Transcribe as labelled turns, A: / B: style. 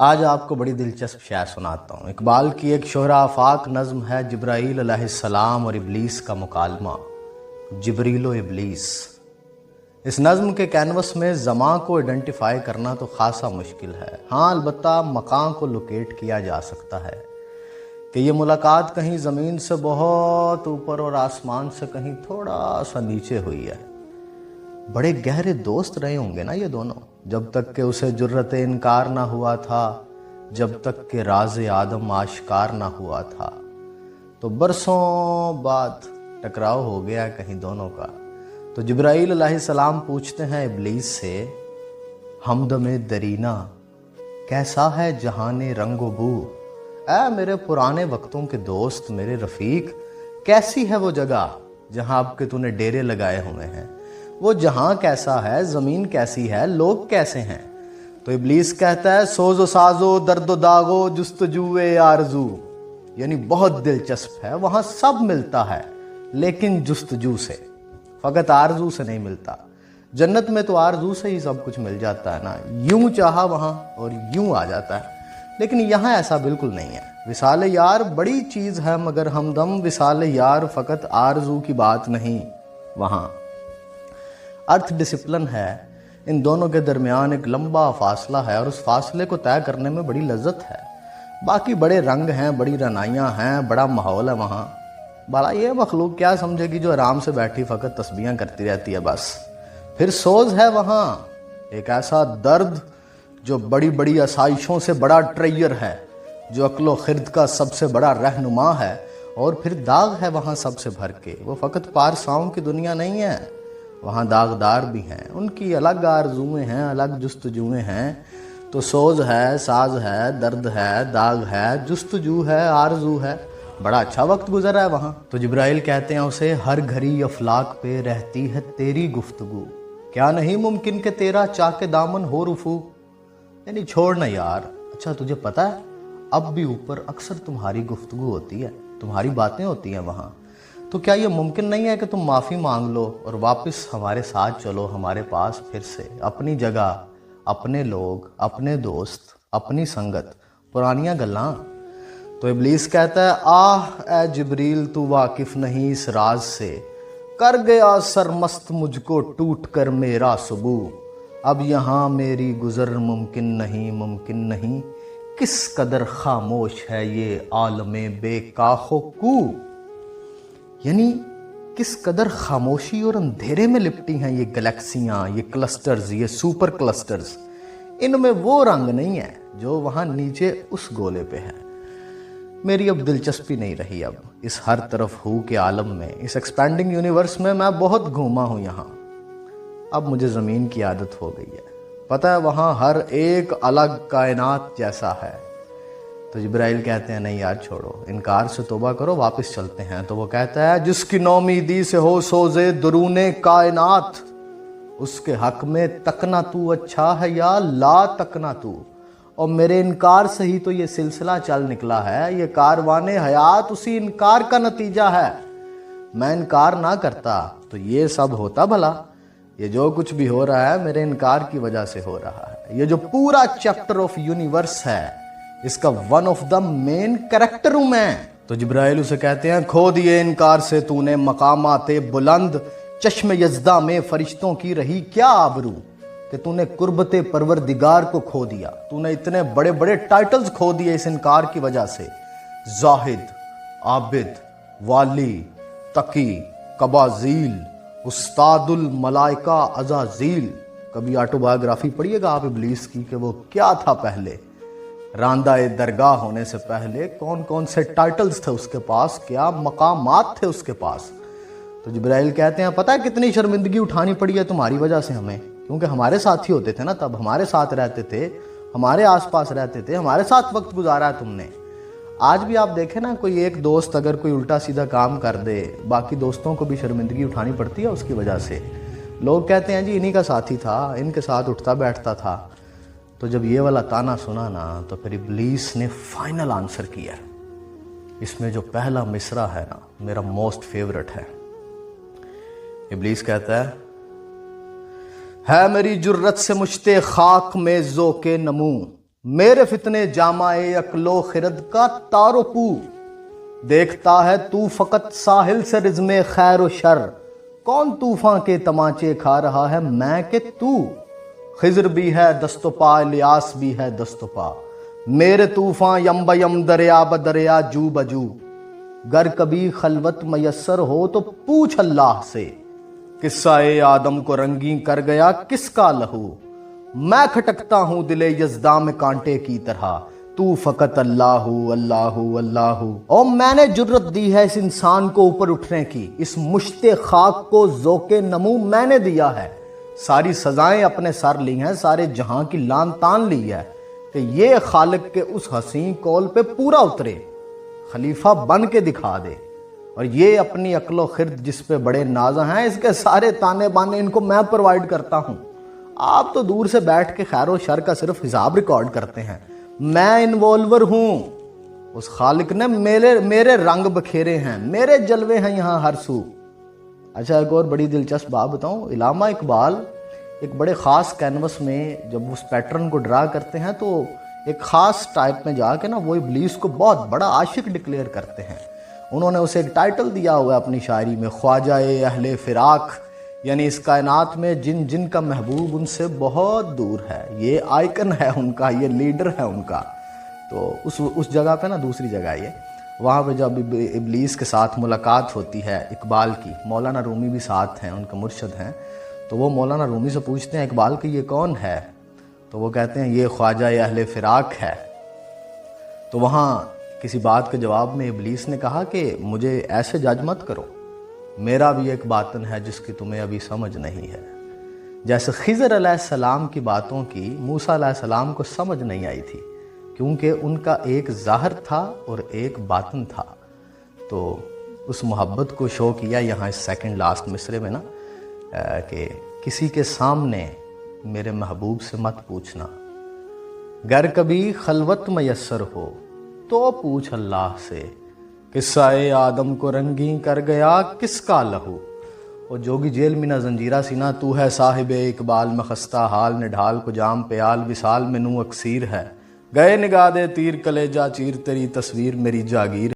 A: آج آپ کو بڑی دلچسپ شے سناتا ہوں۔ اقبال کی ایک شہرہ آفاق نظم ہے جبرائیل علیہ السلام اور ابلیس کا مکالمہ، جبریل و ابلیس۔ اس نظم کے کینوس میں زماں کو ایڈنٹیفائی کرنا تو خاصا مشکل ہے، ہاں البتہ مکان کو لوکیٹ کیا جا سکتا ہے کہ یہ ملاقات کہیں زمین سے بہت اوپر اور آسمان سے کہیں تھوڑا سا نیچے ہوئی ہے۔ بڑے گہرے دوست رہے ہوں گے نا یہ دونوں، جب تک کہ اسے جرت انکار نہ ہوا تھا، جب تک کہ راز آدم آشکار نہ ہوا تھا۔ تو برسوں بعد ٹکراؤ ہو گیا کہیں دونوں کا۔ تو جبرائیل علیہ السلام پوچھتے ہیں ابلیس سے، ہمدم درینا کیسا ہے جہان رنگ و بو؟ اے میرے پرانے وقتوں کے دوست، میرے رفیق، کیسی ہے وہ جگہ جہاں اب کہ تو نے ڈیرے لگائے ہوئے ہیں؟ وہ جہاں کیسا ہے، زمین کیسی ہے، لوگ کیسے ہیں؟ تو ابلیس کہتا ہے، سوز و سازو درد و داغو جستجوے آرزو، یعنی بہت دلچسپ ہے، وہاں سب ملتا ہے لیکن جستجو سے، فقط آرزو سے نہیں ملتا۔ جنت میں تو آرزو سے ہی سب کچھ مل جاتا ہے نا، یوں چاہا وہاں اور یوں آ جاتا ہے، لیکن یہاں ایسا بالکل نہیں ہے۔ وصال یار بڑی چیز ہے مگر ہمدم وصال یار فقط آرزو کی بات نہیں، وہاں ارتھ ڈسپلن ہے، ان دونوں کے درمیان ایک لمبا فاصلہ ہے اور اس فاصلے کو طے کرنے میں بڑی لذت ہے۔ باقی بڑے رنگ ہیں، بڑی رنائیاں ہیں، بڑا ماحول ہے وہاں۔ بڑا یہ مخلوق کیا سمجھے گی جو آرام سے بیٹھی فقط تسبیحاں کرتی رہتی ہے بس۔ پھر سوز ہے وہاں، ایک ایسا درد جو بڑی بڑی آسائشوں سے بڑا ٹریئر ہے، جو عقل و خرد کا سب سے بڑا رہنما ہے، اور پھر داغ ہے وہاں سب سے بھر کے۔ وہ فقط پارساؤں کی دنیا نہیں ہے، وہاں داغدار بھی ہیں، ان کی الگ آرزویں ہیں، الگ جستجویں ہیں۔ تو سوز ہے، ساز ہے، درد ہے، داغ ہے، جستجو ہے، آرزو ہے، بڑا اچھا وقت گزرا ہے وہاں۔ تو جبرائیل کہتے ہیں اسے، ہر گھڑی افلاک پہ رہتی ہے تیری گفتگو، کیا نہیں ممکن کہ تیرا چاک دامن ہو رفو؟ یعنی چھوڑنا یار، اچھا تجھے پتہ ہے اب بھی اوپر اکثر تمہاری گفتگو ہوتی ہے، تمہاری باتیں ہوتی ہیں وہاں، تو کیا یہ ممکن نہیں ہے کہ تم معافی مانگ لو اور واپس ہمارے ساتھ چلو، ہمارے پاس پھر سے، اپنی جگہ، اپنے لوگ، اپنے دوست، اپنی سنگت، پرانیاں گلاں؟ تو ابلیس کہتا ہے، آہ اے جبریل تو واقف نہیں اس راز سے، کر گیا سرمست مجھ کو ٹوٹ کر میرا سبو، اب یہاں میری گزر ممکن نہیں، ممکن نہیں، کس قدر خاموش ہے یہ عالم بے کاخ و کو؟ یعنی کس قدر خاموشی اور اندھیرے میں لپٹی ہیں یہ گلیکسیاں، یہ کلسٹرز، یہ سپر کلسٹرز، ان میں وہ رنگ نہیں ہے جو وہاں نیچے اس گولے پہ ہے۔ میری اب دلچسپی نہیں رہی اب اس ہر طرف ہو کے عالم میں، اس ایکسپینڈنگ یونیورس میں بہت گھوما ہوں یہاں، اب مجھے زمین کی عادت ہو گئی ہے، پتہ ہے وہاں ہر ایک الگ کائنات جیسا ہے۔ تو جبرائیل کہتے ہیں، نہیں یار چھوڑو، انکار سے توبہ کرو، واپس چلتے ہیں۔ تو وہ کہتا ہے، جس کی نومیدی سے ہو سوزے درون کائنات، اس کے حق میں تکنا تو اچھا ہے یا لا تکنا تو، اور میرے انکار سے ہی تو یہ سلسلہ چل نکلا ہے، یہ کاروان حیات اسی انکار کا نتیجہ ہے۔ میں انکار نہ کرتا تو یہ سب ہوتا بھلا، یہ جو کچھ بھی ہو رہا ہے میرے انکار کی وجہ سے ہو رہا ہے۔ یہ جو پورا چیپٹر آف یونیورس ہے، اس کا one of the main character ہوں میں۔ تو جبرائیل اسے کہتے ہیں، کھو دیے انکار سے تو نے مقامات بلند، چشم یزدہ میں فرشتوں کی رہی کیا آبرو، کہ تو نے قربت پروردگار کو کھو دیا، تو نے اتنے بڑے بڑے ٹائٹلز کھو دیے اس انکار کی وجہ سے، زاہد، عابد، والی، تقی، قبازیل، استاد الملائکہ عزازیل۔ کبھی آٹو بایوگرافی پڑھیے گا آپ ابلیس کی کہ وہ کیا تھا پہلے، راندہ درگاہ ہونے سے پہلے کون کون سے ٹائٹلز تھے اس کے پاس، کیا مقامات تھے اس کے پاس۔ تو جبرائیل کہتے ہیں، پتہ ہے کتنی شرمندگی اٹھانی پڑی ہے تمہاری وجہ سے ہمیں، کیونکہ ہمارے ساتھ ہی ہوتے تھے نا، تب ہمارے ساتھ رہتے تھے، ہمارے آس پاس رہتے تھے، ہمارے ساتھ وقت گزارا ہے تم نے۔ آج بھی آپ دیکھیں نا، کوئی ایک دوست اگر کوئی الٹا سیدھا کام کر دے، باقی دوستوں کو بھی شرمندگی اٹھانی پڑتی ہے اس کی وجہ سے۔ لوگ کہتے ہیں جی انہی کا ساتھی تھا، ان کے ساتھ اٹھتا بیٹھتا تھا۔ تو جب یہ والا تانا سنا نا، تو پھر ابلیس نے فائنل آنسر کیا۔ اس میں جو پہلا مصرع ہے نا، میرا موسٹ فیورٹ ہے۔ ابلیس کہتا ہے میری جرت سے مجھتے خاک میں ذوق نمو، میرے فتنے جامائے اکلو خرد کا تارو پو، دیکھتا ہے تو فقط ساحل سے رزم خیر و شر، کون طوفان کے تماچے کھا رہا ہے میں کہ تو، خضر بھی ہے دست و پا الیاس بھی ہے دست و پا، میرے طوفان یم بیم دریا بدریا جو بجو، گر کبھی خلوت میسر ہو تو پوچھ اللہ سے، قصہ آدم کو رنگین کر گیا کس کا لہو، میں کھٹکتا ہوں دل یزداں میں کانٹے کی طرح، تو فقط اللہ اللہ اللہ، اور میں نے جرت دی ہے اس انسان کو اوپر اٹھنے کی، اس مشت خاک کو ذوق نمو میں نے دیا ہے، ساری سزائیں اپنے سر لی ہیں، سارے جہاں کی لان تان لی ہے، کہ یہ خالق کے اس حسین قول پہ پورا اترے، خلیفہ بن کے دکھا دے، اور یہ اپنی عقل و خرد جس پہ بڑے نازاں ہیں، اس کے سارے تانے بانے ان کو میں پرووائڈ کرتا ہوں، آپ تو دور سے بیٹھ کے خیر و شر کا صرف حساب ریکارڈ کرتے ہیں، میں انوالور ہوں، اس خالق نے میرے رنگ بکھیرے ہیں، میرے جلوے ہیں یہاں ہر سو۔ اچھا ایک اور بڑی دلچسپ بات بتاؤں، علامہ اقبال ایک بڑے خاص کینوس میں جب اس پیٹرن کو ڈرا کرتے ہیں تو ایک خاص ٹائپ میں جا کے نا وہ ابلیس کو بہت بڑا عاشق ڈکلیئر کرتے ہیں، انہوں نے اسے ایک ٹائٹل دیا ہوا ہے اپنی شاعری میں، خواجہ اہل فراق، یعنی اس کائنات میں جن جن کا محبوب ان سے بہت دور ہے، یہ آئیکن ہے ان کا، یہ لیڈر ہے ان کا۔ تو اس جگہ پہ نا دوسری جگہ یہ وہاں پہ جب ابلیس کے ساتھ ملاقات ہوتی ہے اقبال کی، مولانا رومی بھی ساتھ ہیں، ان کے مرشد ہیں، تو وہ مولانا رومی سے پوچھتے ہیں اقبال کہ یہ کون ہے، تو وہ کہتے ہیں یہ خواجہ اہل فراق ہے۔ تو وہاں کسی بات کے جواب میں ابلیس نے کہا کہ مجھے ایسے جج مت کرو، میرا بھی ایک باطن ہے جس کی تمہیں ابھی سمجھ نہیں ہے، جیسے خضر علیہ السلام کی باتوں کی موسیٰ علیہ السلام کو سمجھ نہیں آئی تھی، کیونکہ ان کا ایک ظاہر تھا اور ایک باطن تھا۔ تو اس محبت کو شو کیا یہاں اس سیکنڈ لاسٹ مصرے میں نا، کہ کسی کے سامنے میرے محبوب سے مت پوچھنا، گر کبھی خلوت میسر ہو تو پوچھ اللہ سے، قصہ آدم کو رنگین کر گیا کس کا لہو، اور جوگی جیل میں نہ زنجیرہ سینا تو ہے صاحب اقبال میں خستہ حال، نڈھال کو جام پیال وصال میں نو اکسیر ہے، گئے نگاہ دے تیر کلیجہ چیر تیری تصویر میری جاگیر